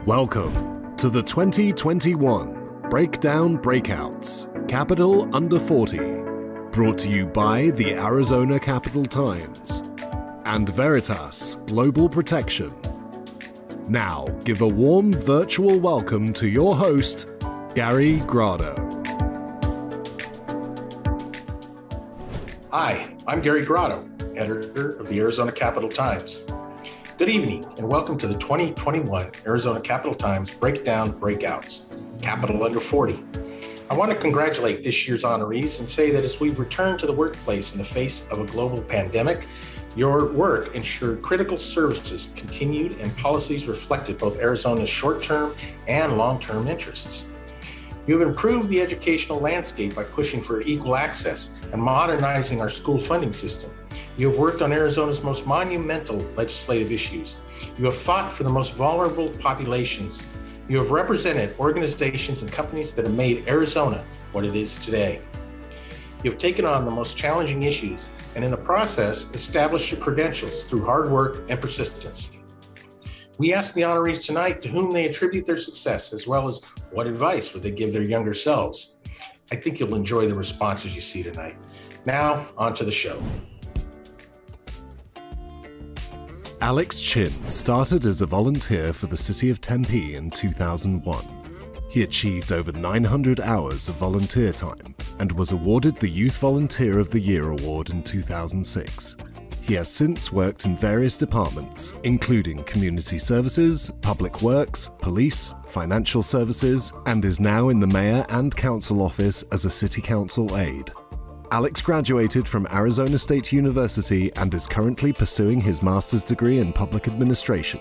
Welcome to the 2021 Breakouts, Capital Under 40, brought to you by the Arizona Capital Times and Veritas Global Protection. Now, give a warm virtual welcome to your host, Gary Grado. Hi, I'm Gary Grado, editor of the Arizona Capital Times. Good evening and welcome to the 2021 Arizona Capital Times Breakouts, Capital Under 40. I want to congratulate this year's honorees and say that as we've returned to the workplace in the face of a global pandemic, your work ensured critical services continued and policies reflected both Arizona's short-term and long-term interests. You have improved the educational landscape by pushing for equal access and modernizing our school funding system. You have worked on Arizona's most monumental legislative issues. You have fought for the most vulnerable populations. You have represented organizations and companies that have made Arizona what it is today. You have taken on the most challenging issues and in the process, established your credentials through hard work and persistence. We ask the honorees tonight to whom they attribute their success, as well as what advice would they give their younger selves. I think you'll enjoy the responses you see tonight. Now, on to the show. Alex Chin started as a volunteer for the city of Tempe in 2001. He achieved over 900 hours of volunteer time and was awarded the Youth Volunteer of the Year award in 2006. He has since worked in various departments, including community services, public works, police, financial services, and is now in the mayor and council office as a city council aide. Alex graduated from Arizona State University and is currently pursuing his master's degree in public administration.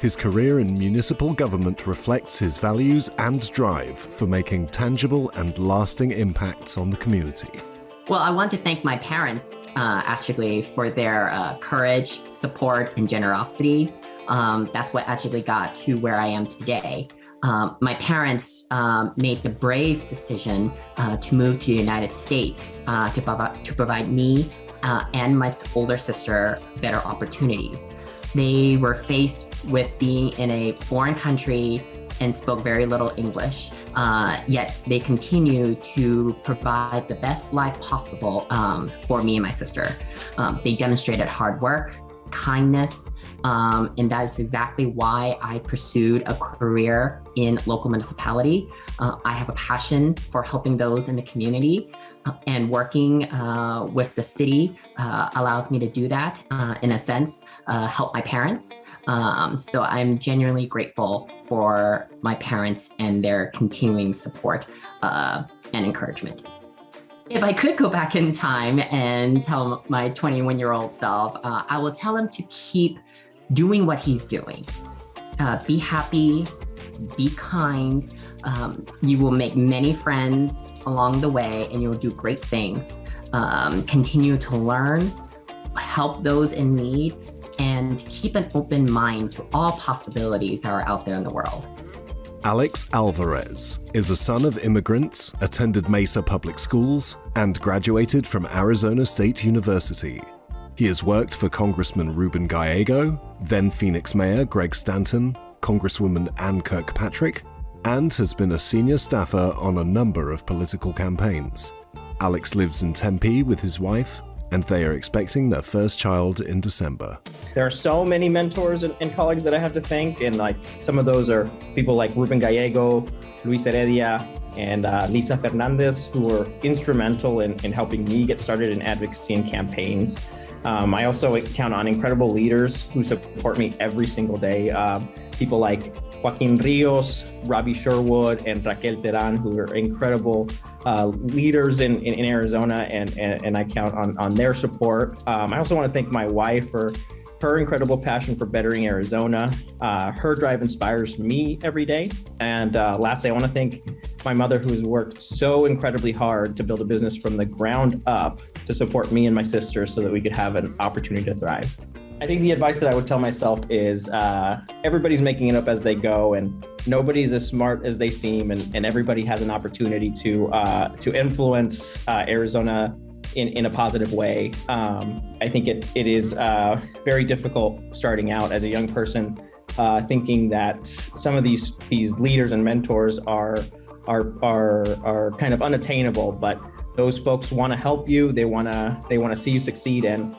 His career in municipal government reflects his values and drive for making tangible and lasting impacts on the community. Well, I want to thank my parents, actually, for their courage, support, and generosity. That's what actually got to where I am today. My parents made the brave decision to move to the United States to provide me and my older sister better opportunities. They were faced with being in a foreign country and spoke very little English, yet they continue to provide the best life possible for me and my sister. They demonstrated hard work, kindness, and that is exactly why I pursued a career in local municipality. I have a passion for helping those in the community, and working with the city allows me to do that, in a sense, help my parents. So I'm genuinely grateful for my parents and their continuing support and encouragement. If I could go back in time and tell my 21-year-old self, I will tell him to keep doing what he's doing. Be happy, be kind. You will make many friends along the way and you'll do great things. Continue to learn, help those in need, and keep an open mind to all possibilities that are out there in the world. Alex Alvarez is a son of immigrants, attended Mesa Public Schools, and graduated from Arizona State University. He has worked for Congressman Ruben Gallego, then Phoenix Mayor Greg Stanton, Congresswoman Ann Kirkpatrick, and has been a senior staffer on a number of political campaigns. Alex lives in Tempe with his wife, and they are expecting their first child in December. There are so many mentors and colleagues that I have to thank, and some of those are people like Ruben Gallego, Luis Heredia, and Lisa Fernandez, who were instrumental in helping me get started in advocacy and campaigns. I also count on incredible leaders who support me every single day. People like Joaquin Rios, Robbie Sherwood, and Raquel Teran, who are incredible leaders in Arizona, and I count on their support. I also want to thank my wife for her incredible passion for bettering Arizona. Her drive inspires me every day. And lastly, I want to thank my mother, who has worked so incredibly hard to build a business from the ground up to support me and my sister so that we could have an opportunity to thrive. I think the advice that I would tell myself is everybody's making it up as they go, and nobody's as smart as they seem, and everybody has an opportunity to influence Arizona in a positive way. I think it is very difficult starting out as a young person thinking that some of these leaders and mentors are kind of unattainable, but those folks want to help you. They want to see you succeed and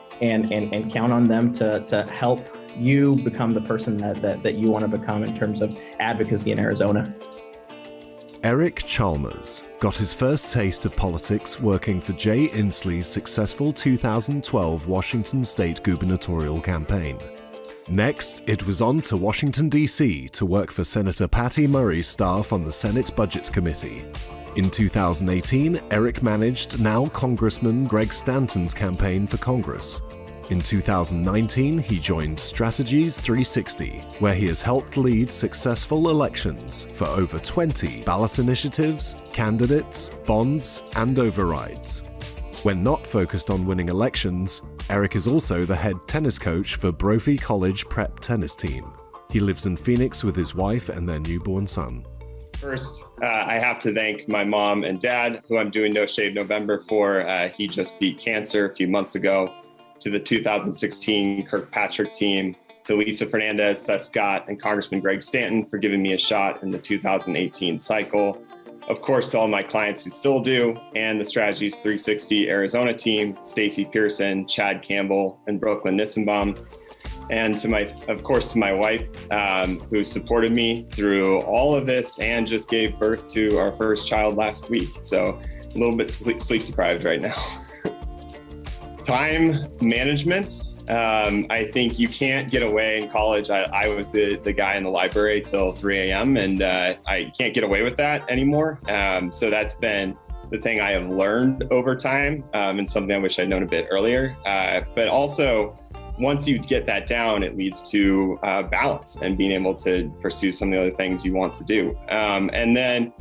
count on them to help you become the person that you want to become in terms of advocacy in Arizona. Eric Chalmers got his first taste of politics working for Jay Inslee's successful 2012 Washington state gubernatorial campaign. Next, it was on to Washington, D.C. to work for Senator Patty Murray's staff on the Senate Budget Committee. In 2018, Eric managed now Congressman Greg Stanton's campaign for Congress. In 2019, he joined Strategies 360, where he has helped lead successful elections for over 20 ballot initiatives, candidates, bonds, and overrides. When not focused on winning elections, Eric is also the head tennis coach for Brophy College Prep tennis team. He lives in Phoenix with his wife and their newborn son. First, I have to thank my mom and dad, who I'm doing No Shave November for. He just beat cancer a few months ago. To the 2016 Kirkpatrick team, to Lisa Fernandez, Seth Scott, and Congressman Greg Stanton for giving me a shot in the 2018 cycle. Of course, to all my clients who still do, and the Strategies 360 Arizona team, Stacy Pearson, Chad Campbell, and Brooklyn Nissenbaum. And to my wife, who supported me through all of this and just gave birth to our first child last week. So a little bit sleep deprived right now. Time management. I think you can't get away in college. I was the guy in the library till 3 a.m. and I can't get away with that anymore. So that's been the thing I have learned over time, and something I wish I'd known a bit earlier. But also, once you get that down, it leads to balance and being able to pursue some of the other things you want to do. And then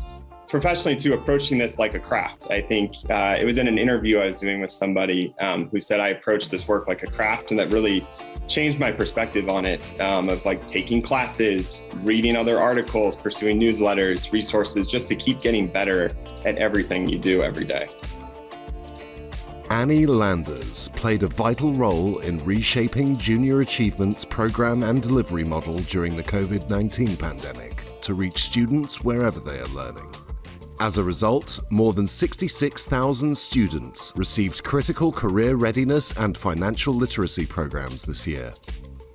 professionally too, approaching this like a craft. I think it was in an interview I was doing with somebody who said I approach this work like a craft, and that really changed my perspective on it, of like taking classes, reading other articles, pursuing newsletters, resources, just to keep getting better at everything you do every day. Annie Landers played a vital role in reshaping Junior Achievement's program and delivery model during the COVID-19 pandemic to reach students wherever they are learning. As a result, more than 66,000 students received critical career readiness and financial literacy programs this year.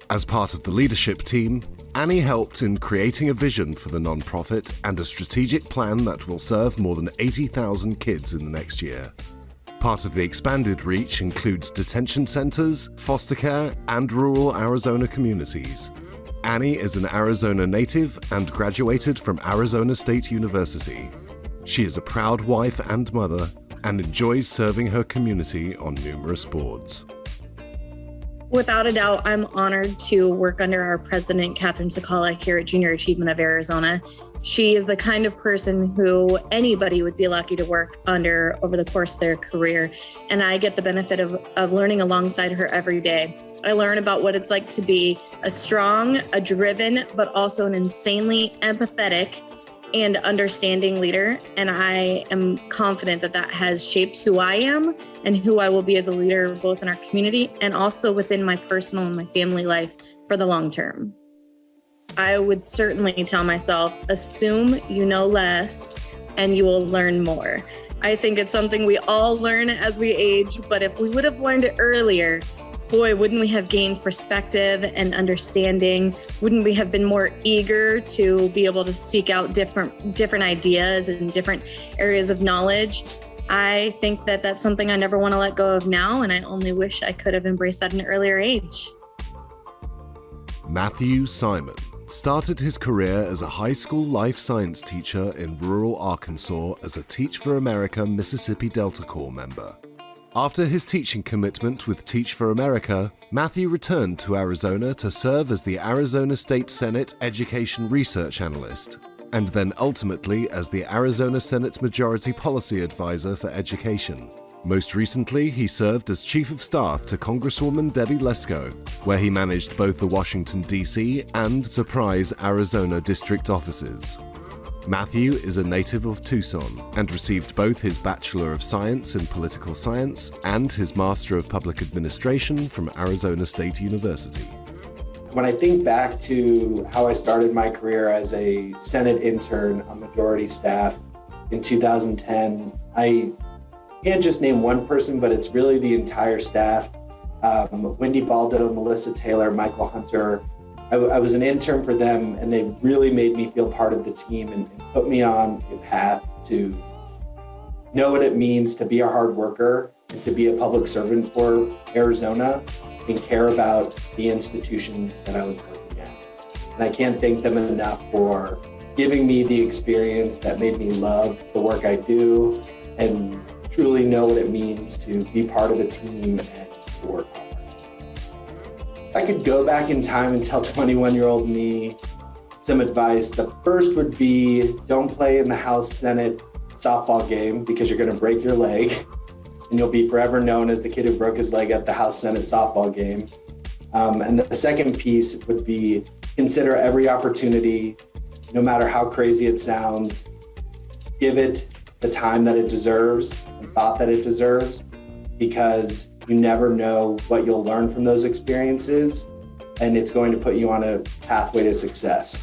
As part of the leadership team, Annie helped in creating a vision for the nonprofit and a strategic plan that will serve more than 80,000 kids in the next year. Part of the expanded reach includes detention centers, foster care, and rural Arizona communities. Annie is an Arizona native and graduated from Arizona State University. She is a proud wife and mother and enjoys serving her community on numerous boards. Without a doubt, I'm honored to work under our president, Catherine Sakala, here at Junior Achievement of Arizona. She is the kind of person who anybody would be lucky to work under over the course of their career. And I get the benefit of learning alongside her every day. I learn about what it's like to be a strong, a driven, but also an insanely empathetic and understanding leader. And I am confident that that has shaped who I am and who I will be as a leader, both in our community and also within my personal and my family life for the long term. I would certainly tell myself, assume you know less and you will learn more. I think it's something we all learn as we age, but if we would have learned it earlier, boy, wouldn't we have gained perspective and understanding? Wouldn't we have been more eager to be able to seek out different ideas and different areas of knowledge? I think that that's something I never want to let go of now, and I only wish I could have embraced that in an earlier age. Matthew Simon started his career as a high school life science teacher in rural Arkansas as a Teach for America Mississippi Delta Corps member. After his teaching commitment with Teach for America, Matthew returned to Arizona to serve as the Arizona State Senate Education Research Analyst, and then ultimately as the Arizona Senate Majority Policy Advisor for Education. Most recently, he served as Chief of Staff to Congresswoman Debbie Lesko, where he managed both the Washington, D.C. and Surprise, Arizona district offices. Matthew is a native of Tucson and received both his Bachelor of Science in Political Science and his Master of Public Administration from Arizona State University. When I think back to how I started my career as a Senate intern on majority staff in 2010, I can't just name one person, but it's really the entire staff. Wendy Baldo, Melissa Taylor, Michael Hunter. I was an intern for them, and they really made me feel part of the team and put me on a path to know what it means to be a hard worker and to be a public servant for Arizona and care about the institutions that I was working at. And I can't thank them enough for giving me the experience that made me love the work I do and truly know what it means to be part of a team and to work hard. If I could go back in time and tell 21-year-old me some advice, the first would be don't play in the House Senate softball game because you're going to break your leg. And you'll be forever known as the kid who broke his leg at the House Senate softball game. And the second piece would be consider every opportunity, no matter how crazy it sounds, give it the time that it deserves and thought that it deserves, because you never know what you'll learn from those experiences, and it's going to put you on a pathway to success.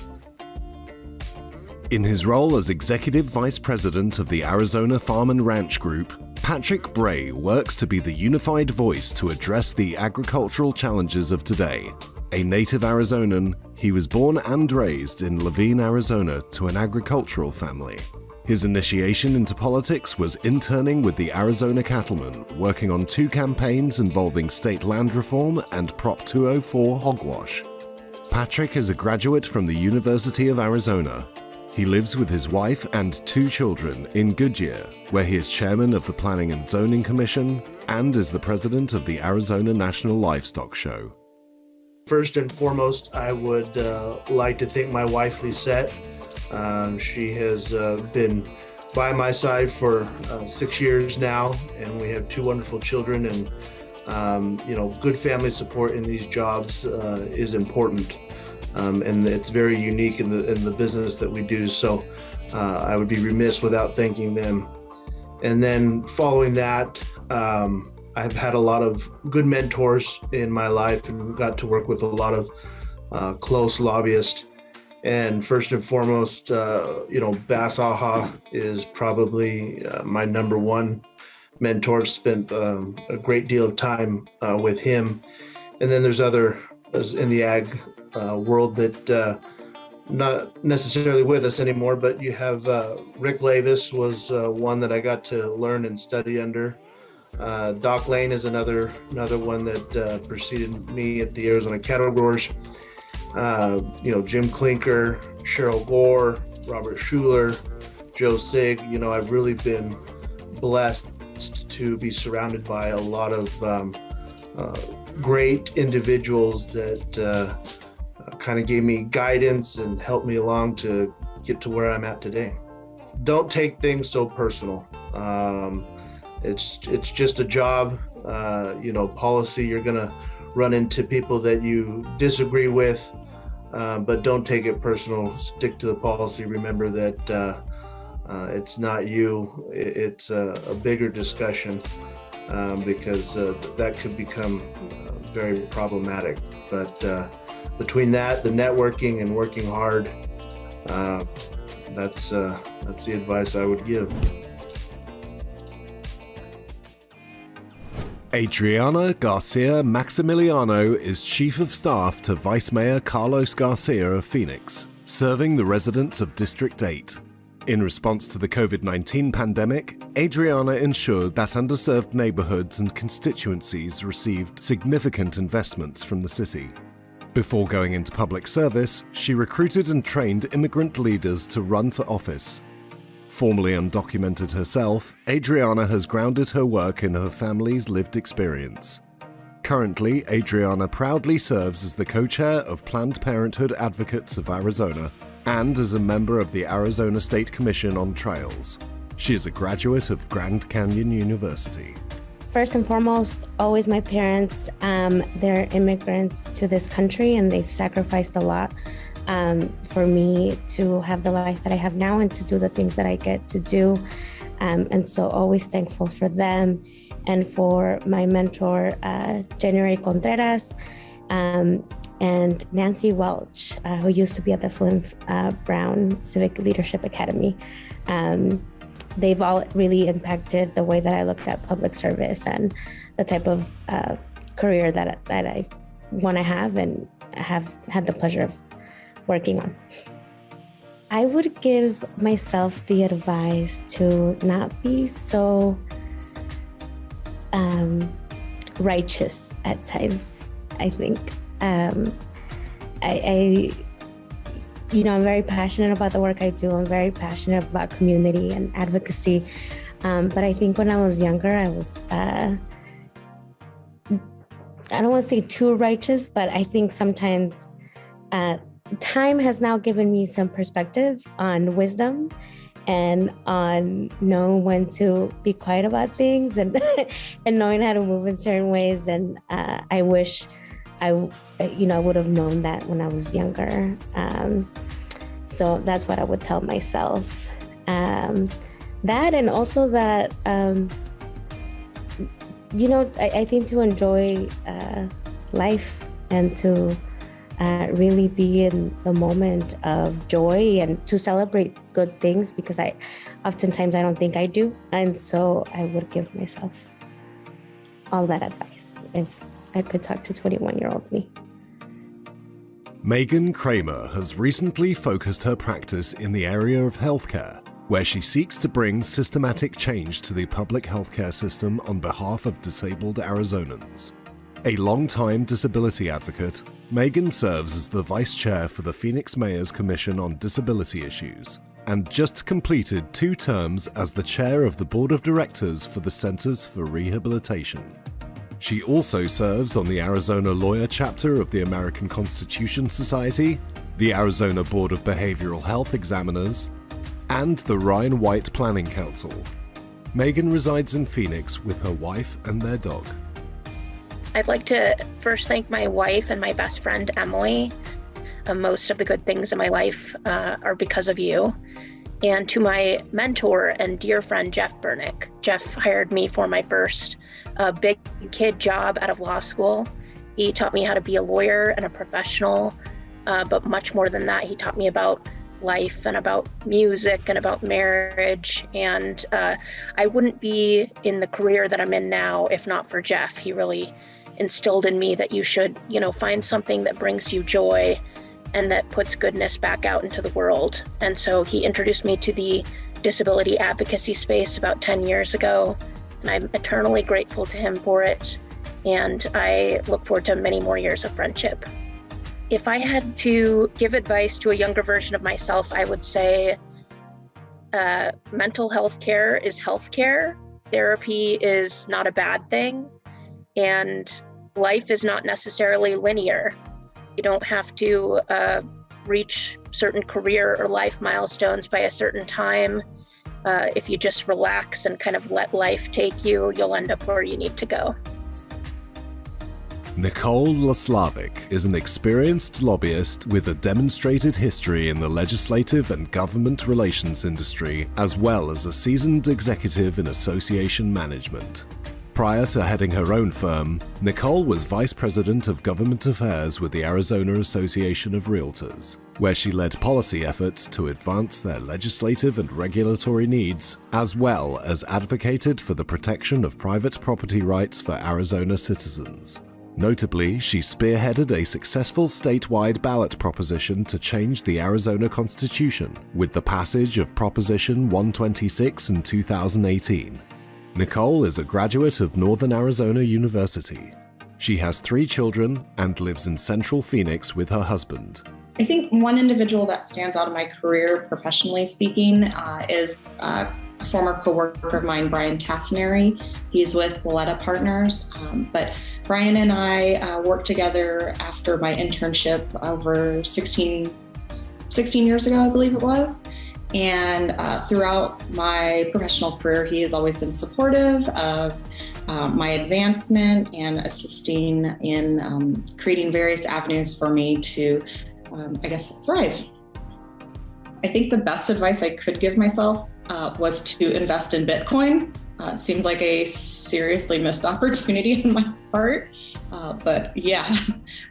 In his role as Executive Vice President of the Arizona Farm and Ranch Group, Patrick Bray works to be the unified voice to address the agricultural challenges of today. A native Arizonan, he was born and raised in Laveen, Arizona, to an agricultural family. His initiation into politics was interning with the Arizona Cattlemen, working on 2 campaigns involving state land reform and Prop 204 hogwash. Patrick is a graduate from the University of Arizona. He lives with his wife and 2 children in Goodyear, where he is chairman of the Planning and Zoning Commission and is the president of the Arizona National Livestock Show. First and foremost, I would like to thank my wife, Lisette. She has been by my side for 6 years now, and we have 2 wonderful children, and good family support in these jobs is important. And it's very unique in the business that we do. So I would be remiss without thanking them. And then following that, I've had a lot of good mentors in my life and got to work with a lot of close lobbyists. And first and foremost, Bass Aha is probably my number one mentor. Spent a great deal of time with him. And then there's others in the ag world that not necessarily with us anymore, but you have Rick Lavis was one that I got to learn and study under. Doc Lane is another one that preceded me at the Arizona Cattle Growers. Jim Klinker, Cheryl Gore, Robert Schuler, Joe Sig. I've really been blessed to be surrounded by a lot of great individuals that kind of gave me guidance and helped me along to get to where I'm at today. Don't take things so personal. It's just a job. Policy, you're gonna run into people that you disagree with, but don't take it personal. Stick to the policy. Remember that it's not you. It's a bigger discussion because that could become very problematic. But between that, the networking and working hard, that's the advice I would give. Adriana Garcia Maximiliano is Chief of Staff to Vice Mayor Carlos Garcia of Phoenix, serving the residents of District 8. In response to the COVID-19 pandemic, Adriana ensured that underserved neighborhoods and constituencies received significant investments from the city. Before going into public service, she recruited and trained immigrant leaders to run for office. Formerly undocumented herself, Adriana has grounded her work in her family's lived experience. Currently, Adriana proudly serves as the co-chair of Planned Parenthood Advocates of Arizona and as a member of the Arizona State Commission on Trails. She is a graduate of Grand Canyon University. First and foremost, always my parents. They're immigrants to this country and they've sacrificed a lot for me to have the life that I have now and to do the things that I get to do. And so always thankful for them and for my mentor, January Contreras, and Nancy Welch, who used to be at the Flynn Brown Civic Leadership Academy. They've all really impacted the way that I looked at public service and the type of career that I want to have and have had the pleasure of working on. I would give myself the advice to not be so righteous at times, I think. I'm very passionate about the work I do. I'm very passionate about community and advocacy. But I think when I was younger, I was, I don't want to say too righteous, but I think sometimes time has now given me some perspective on wisdom and on knowing when to be quiet about things and and knowing how to move in certain ways. And I wish I would have known that when I was younger. So that's what I would tell myself. That, and also that, I think to enjoy life and to really be in the moment of joy and to celebrate good things, because oftentimes I don't think I do. And so I would give myself all that advice if I could talk to 21-year-old me. Megan Kramer has recently focused her practice in the area of healthcare, where she seeks to bring systematic change to the public healthcare system on behalf of disabled Arizonans. A long-time disability advocate, Megan serves as the vice chair for the Phoenix Mayor's Commission on Disability Issues, and just completed 2 terms as the chair of the board of directors for the Centers for Rehabilitation. She also serves on the Arizona Lawyer Chapter of the American Constitution Society, the Arizona Board of Behavioral Health Examiners, and the Ryan White Planning Council. Megan resides in Phoenix with her wife and their dog. I'd like to first thank my wife and my best friend, Emily. Most of the good things in my life are because of you. And to my mentor and dear friend, Jeff Bernick. Jeff hired me for my first big kid job out of law school. He taught me how to be a lawyer and a professional, but much more than that, he taught me about life and about music and about marriage. And I wouldn't be in the career that I'm in now if not for Jeff. He really instilled in me that you should, find something that brings you joy and that puts goodness back out into the world. And so he introduced me to the disability advocacy space about 10 years ago. And I'm eternally grateful to him for it. And I look forward to many more years of friendship. If I had to give advice to a younger version of myself, I would say mental health care is health care. Therapy is not a bad thing. And life is not necessarily linear. You don't have to reach certain career or life milestones by a certain time. If you just relax and kind of let life take you, you'll end up where you need to go. Nicole Laslavic is an experienced lobbyist with a demonstrated history in the legislative and government relations industry, as well as a seasoned executive in association management. Prior to heading her own firm, Nicole was Vice President of Government Affairs with the Arizona Association of Realtors, where she led policy efforts to advance their legislative and regulatory needs, as well as advocated for the protection of private property rights for Arizona citizens. Notably, she spearheaded a successful statewide ballot proposition to change the Arizona Constitution with the passage of Proposition 126 in 2018. Nicole is a graduate of Northern Arizona University. She has 3 children and lives in Central Phoenix with her husband. I think one individual that stands out in my career, professionally speaking, is a former coworker of mine, Brian Tassinari. He's with Valletta Partners. But Brian and I worked together after my internship over 16 years ago, I believe it was. And throughout my professional career, he has always been supportive of my advancement and assisting in creating various avenues for me to, thrive. I think the best advice I could give myself was to invest in Bitcoin. It seems like a seriously missed opportunity on my part. But yeah,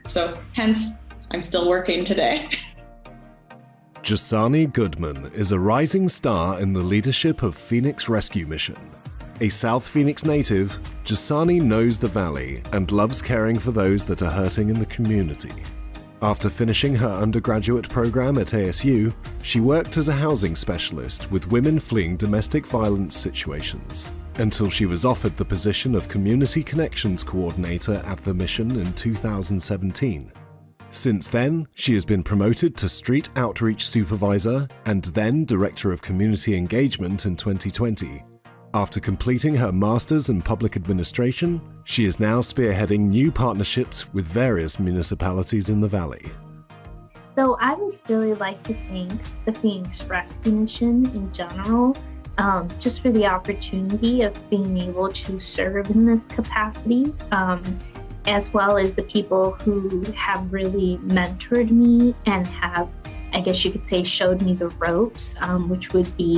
so hence I'm still working today. Jasani Goodman is a rising star in the leadership of Phoenix Rescue Mission. A South Phoenix native, Jasani knows the valley and loves caring for those that are hurting in the community. After finishing her undergraduate program at ASU, she worked as a housing specialist with women fleeing domestic violence situations, until she was offered the position of Community Connections Coordinator at the mission in 2017. Since then, she has been promoted to Street Outreach Supervisor and then Director of Community Engagement in 2020. After completing her Master's in Public Administration, she is now spearheading new partnerships with various municipalities in the Valley. So I would really like to thank the Phoenix Rescue Mission in general, just for the opportunity of being able to serve in this capacity, as well as the people who have really mentored me and have, I guess you could say, showed me the ropes, which would be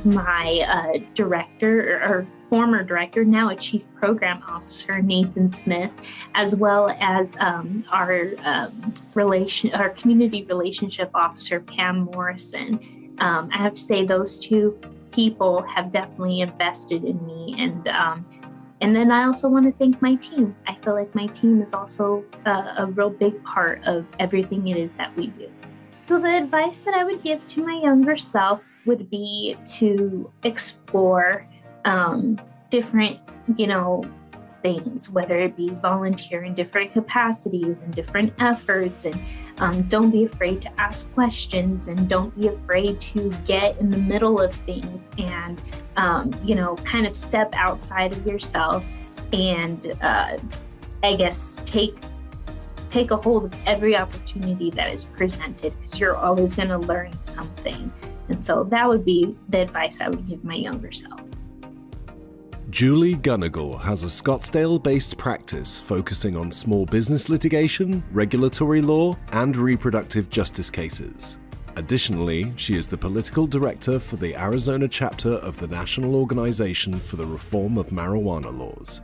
my director or former director, now a chief program officer, Nathan Smith, as well as our community relationship officer, Pam Morrison. I have to say those two people have definitely invested in me, and then I also want to thank my team. I feel like my team is also a real big part of everything it is that we do. So the advice that I would give to my younger self would be to explore different, things, whether it be volunteer in different capacities and different efforts, and don't be afraid to ask questions, and don't be afraid to get in the middle of things and, kind of step outside of yourself and, I guess, take a hold of every opportunity that is presented, because you're always going to learn something. And so that would be the advice I would give my younger self. Julie Gunnagle has a Scottsdale-based practice focusing on small business litigation, regulatory law, and reproductive justice cases. Additionally, she is the political director for the Arizona chapter of the National Organization for the Reform of Marijuana Laws.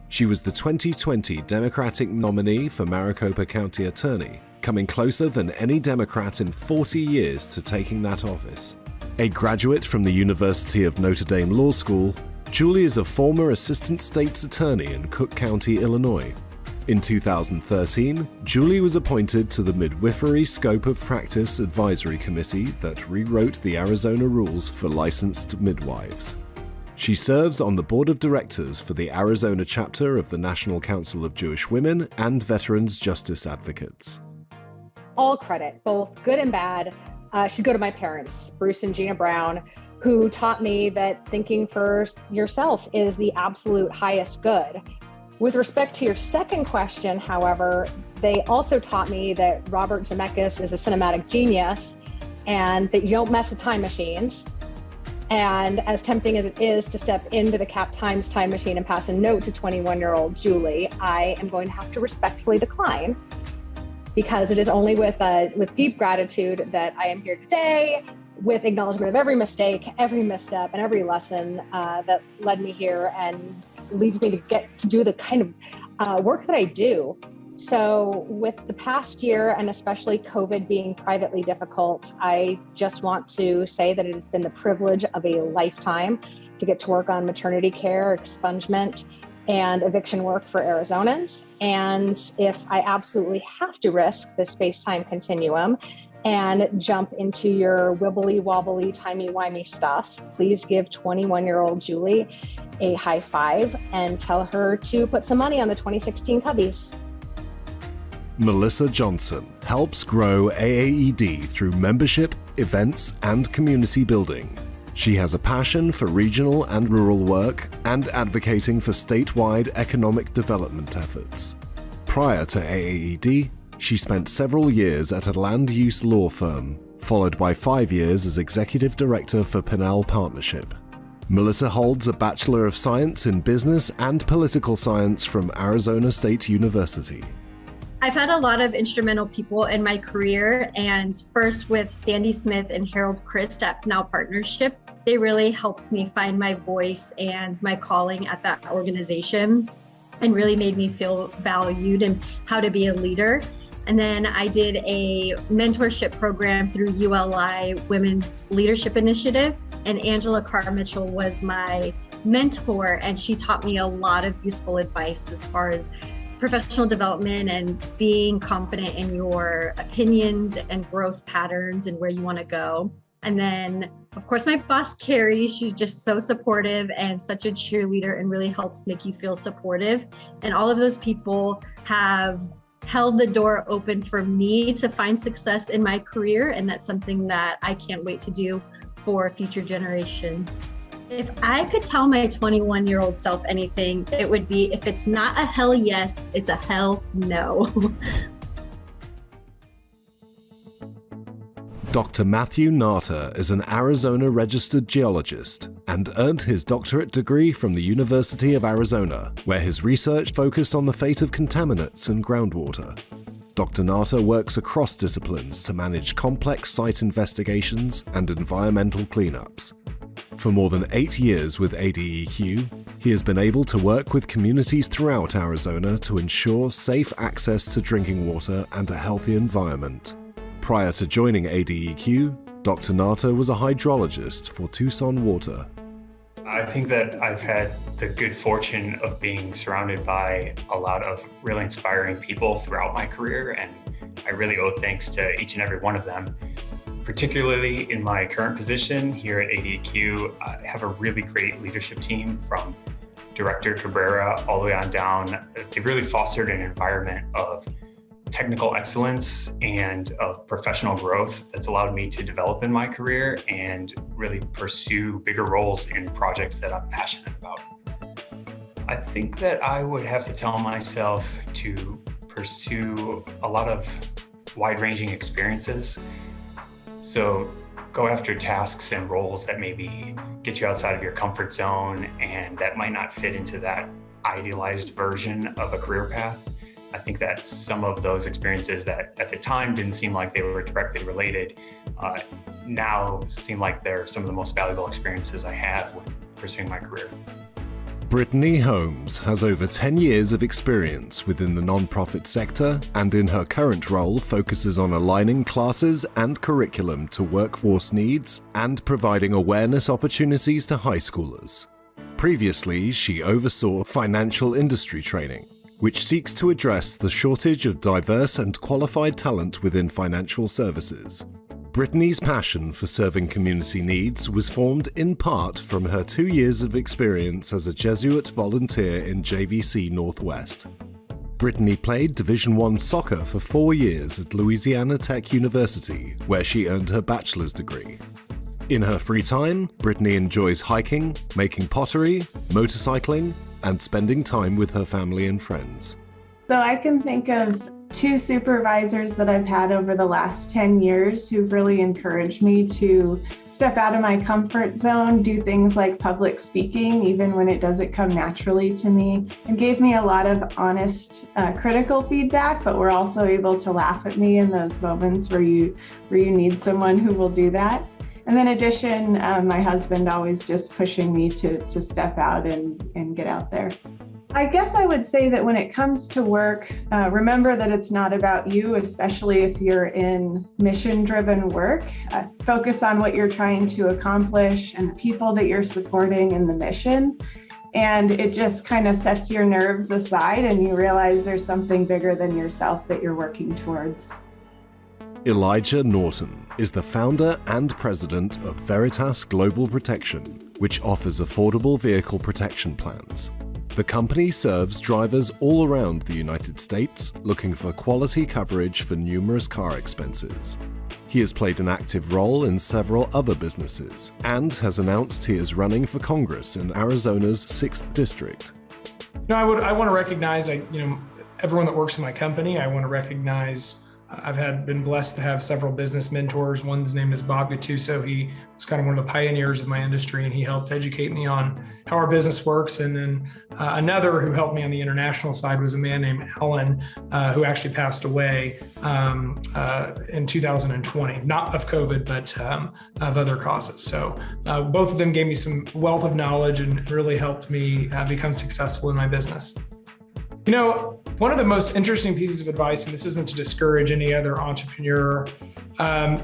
She was the 2020 Democratic nominee for Maricopa County Attorney, coming closer than any Democrat in 40 years to taking that office. A graduate from the University of Notre Dame Law School, Julie is a former assistant state's attorney in Cook County, Illinois. In 2013, Julie was appointed to the Midwifery Scope of Practice Advisory Committee that rewrote the Arizona rules for licensed midwives. She serves on the board of directors for the Arizona chapter of the National Council of Jewish Women and Veterans Justice Advocates. All credit, both good and bad, should go to my parents, Bruce and Gina Brown, who taught me that thinking for yourself is the absolute highest good. With respect to your second question, however, they also taught me that Robert Zemeckis is a cinematic genius and that you don't mess with time machines. And as tempting as it is to step into the Cap Times time machine and pass a note to 21-year-old Julie, I am going to have to respectfully decline, because it is only with deep gratitude that I am here today, with acknowledgement of every mistake, every misstep, and every lesson that led me here and leads me to get to do the kind of work that I do. So with the past year, and especially COVID being privately difficult, I just want to say that it has been the privilege of a lifetime to get to work on maternity care, expungement, and eviction work for Arizonans. And if I absolutely have to risk the space-time continuum and jump into your wibbly wobbly timey-wimey stuff, please give 21-year-old Julie a high five and tell her to put some money on the 2016 Cubbies. Melissa Johnson helps grow AAED through membership, events, and community building. She has a passion for regional and rural work and advocating for statewide economic development efforts. Prior to AAED, she spent several years at a land use law firm, followed by 5 years as executive director for Pinal Partnership. Melissa holds a Bachelor of Science in Business and Political Science from Arizona State University. I've had a lot of instrumental people in my career, and first with Sandy Smith and Harold Christ at Pinal Partnership, they really helped me find my voice and my calling at that organization. and really made me feel valued and how to be a leader. And then I did a mentorship program through ULI Women's Leadership Initiative. And Angela Carr-Mitchell was my mentor, and she taught me a lot of useful advice as far as professional development and being confident in your opinions and growth patterns and where you want to go. And then, of course, my boss, Carrie, she's just so supportive and such a cheerleader and really helps make you feel supportive. And all of those people have held the door open for me to find success in my career. And that's something that I can't wait to do for future generations. If I could tell my 21-year-old self anything, it would be, if it's not a hell yes, it's a hell no. Dr. Matthew Nata is an Arizona registered geologist and earned his doctorate degree from the University of Arizona, where his research focused on the fate of contaminants in groundwater. Dr. Nata works across disciplines to manage complex site investigations and environmental cleanups. For more than 8 years with ADEQ, he has been able to work with communities throughout Arizona to ensure safe access to drinking water and a healthy environment. Prior to joining ADEQ, Dr. Nata was a hydrologist for Tucson Water. I think that I've had the good fortune of being surrounded by a lot of really inspiring people throughout my career, and I really owe thanks to each and every one of them. Particularly in my current position here at ADEQ, I have a really great leadership team from Director Cabrera all the way on down. They've really fostered an environment of technical excellence and of professional growth that's allowed me to develop in my career and really pursue bigger roles in projects that I'm passionate about. I think that I would have to tell myself to pursue a lot of wide-ranging experiences. So go after tasks and roles that maybe get you outside of your comfort zone and that might not fit into that idealized version of a career path. I think that some of those experiences that at the time didn't seem like they were directly related, now seem like they're some of the most valuable experiences I had when pursuing my career. Brittany Holmes has over 10 years of experience within the nonprofit sector and in her current role focuses on aligning classes and curriculum to workforce needs and providing awareness opportunities to high schoolers. Previously, she oversaw financial industry training, which seeks to address the shortage of diverse and qualified talent within financial services. Brittany's passion for serving community needs was formed in part from her 2 years of experience as a Jesuit volunteer in JVC Northwest. Brittany played Division I soccer for 4 years at Louisiana Tech University, where she earned her bachelor's degree. In her free time, Brittany enjoys hiking, making pottery, motorcycling, and spending time with her family and friends. So I can think of 2 supervisors that I've had over the last 10 years who've really encouraged me to step out of my comfort zone, do things like public speaking, even when it doesn't come naturally to me, and gave me a lot of honest, critical feedback, but were also able to laugh at me in those moments where you need someone who will do that. And then in addition, my husband always just pushing me to step out and get out there. I guess I would say that when it comes to work, remember that it's not about you, especially if you're in mission-driven work. Focus on what you're trying to accomplish and the people that you're supporting in the mission. And it just kind of sets your nerves aside and you realize there's something bigger than yourself that you're working towards. Elijah Norton is the founder and president of Veritas Global Protection, which offers affordable vehicle protection plans. The company serves drivers all around the United States looking for quality coverage for numerous car expenses. He has played an active role in several other businesses and has announced he is running for Congress in Arizona's 6th District. I want to recognize, everyone that works in my company. I want to recognize I've been blessed to have several business mentors. One's name is Bob Gattuso. He was kind of one of the pioneers of my industry, and he helped educate me on how our business works. And then another who helped me on the international side was a man named Alan, who actually passed away in 2020, not of COVID, but of other causes. So both of them gave me some wealth of knowledge and really helped me become successful in my business. One of the most interesting pieces of advice, and this isn't to discourage any other entrepreneur,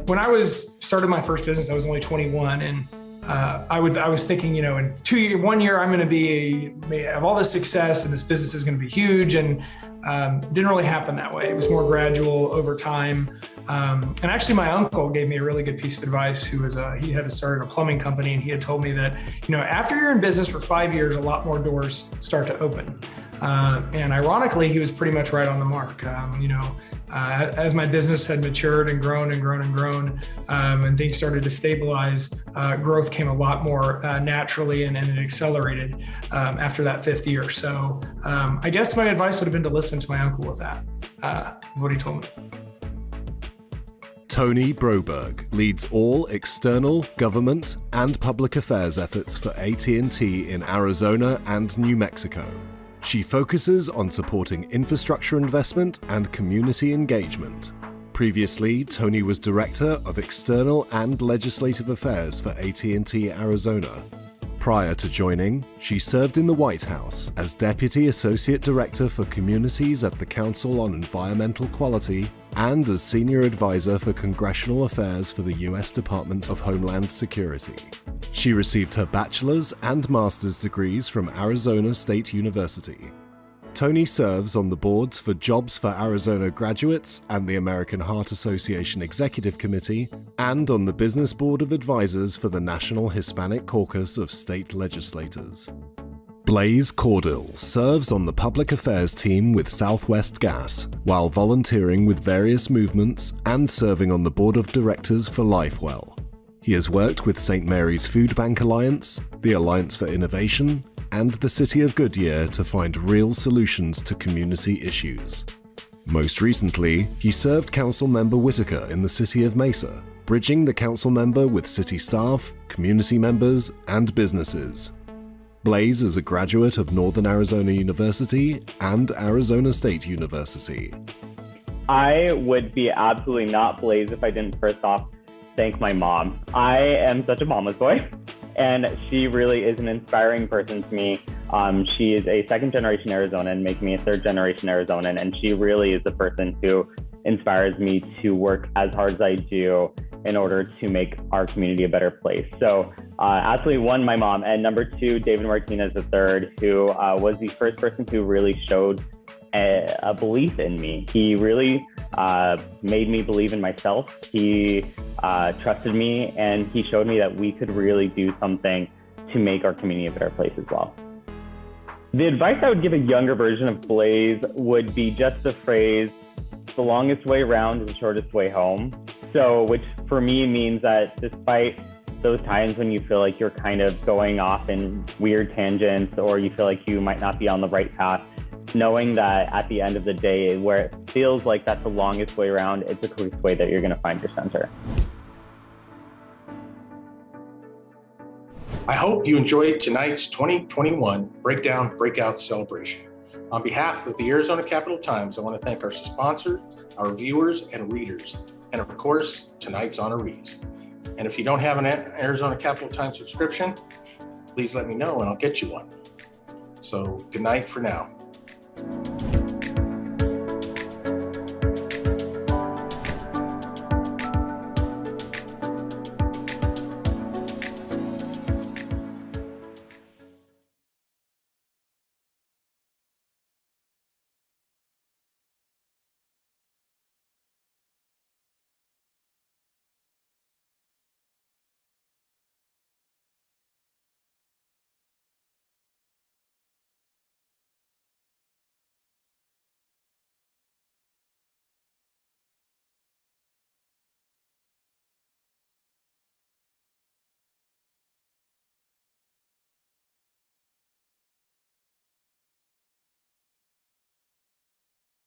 when I started my first business, I was only 21, and I was thinking, in 1 year, I'm going to have all this success, and this business is going to be huge, and it didn't really happen that way. It was more gradual over time. And actually, my uncle gave me a really good piece of advice. He had started a plumbing company, and he had told me that, after you're in business for 5 years, a lot more doors start to open. And ironically, he was pretty much right on the mark. As my business had matured and grown and grown and grown, and things started to stabilize, growth came a lot more naturally, and it accelerated after that 5th year. So I guess my advice would have been to listen to my uncle with that, what he told me. Tony Broberg leads all external, government, and public affairs efforts for AT&T in Arizona and New Mexico. She focuses on supporting infrastructure investment and community engagement. Previously, Tony was Director of External and Legislative Affairs for AT&T Arizona. Prior to joining, she served in the White House as Deputy Associate Director for Communities at the Council on Environmental Quality and as Senior Advisor for Congressional Affairs for the U.S. Department of Homeland Security. She received her bachelor's and master's degrees from Arizona State University. Tony serves on the boards for Jobs for Arizona Graduates and the American Heart Association Executive Committee, and on the Business Board of Advisors for the National Hispanic Caucus of State Legislators. Blaise Cordill serves on the Public Affairs team with Southwest Gas, while volunteering with various movements and serving on the Board of Directors for LifeWell. He has worked with St. Mary's Food Bank Alliance, the Alliance for Innovation, and the City of Goodyear to find real solutions to community issues. Most recently, he served Council Member Whitaker in the City of Mesa, bridging the council member with city staff, community members, and businesses. Blaise is a graduate of Northern Arizona University and Arizona State University. I would be absolutely not Blaise if I didn't first off thank my mom. I am such a mama's boy, and she really is an inspiring person to me. She is a second-generation Arizonan, making me a third-generation Arizonan, and she really is the person who inspires me to work as hard as I do in order to make our community a better place. So absolutely, one, my mom, and number two, David Martinez III, who was the first person who really showed a belief in me. He really made me believe in myself. He trusted me, and he showed me that we could really do something to make our community a better place as well. The advice I would give a younger version of Blaise would be just the phrase, the longest way around is the shortest way home. So, which for me means that despite those times when you feel like you're kind of going off in weird tangents, or you feel like you might not be on the right path, knowing that at the end of the day, where it feels like that's the longest way around, it's the quickest way that you're going to find your center. I hope you enjoyed tonight's 2021 Breakdown Breakouts celebration. On behalf of the Arizona Capital Times, I want to thank our sponsors, our viewers and readers, and of course, tonight's honorees. And if you don't have an Arizona Capital Times subscription, please let me know and I'll get you one. So good night for now.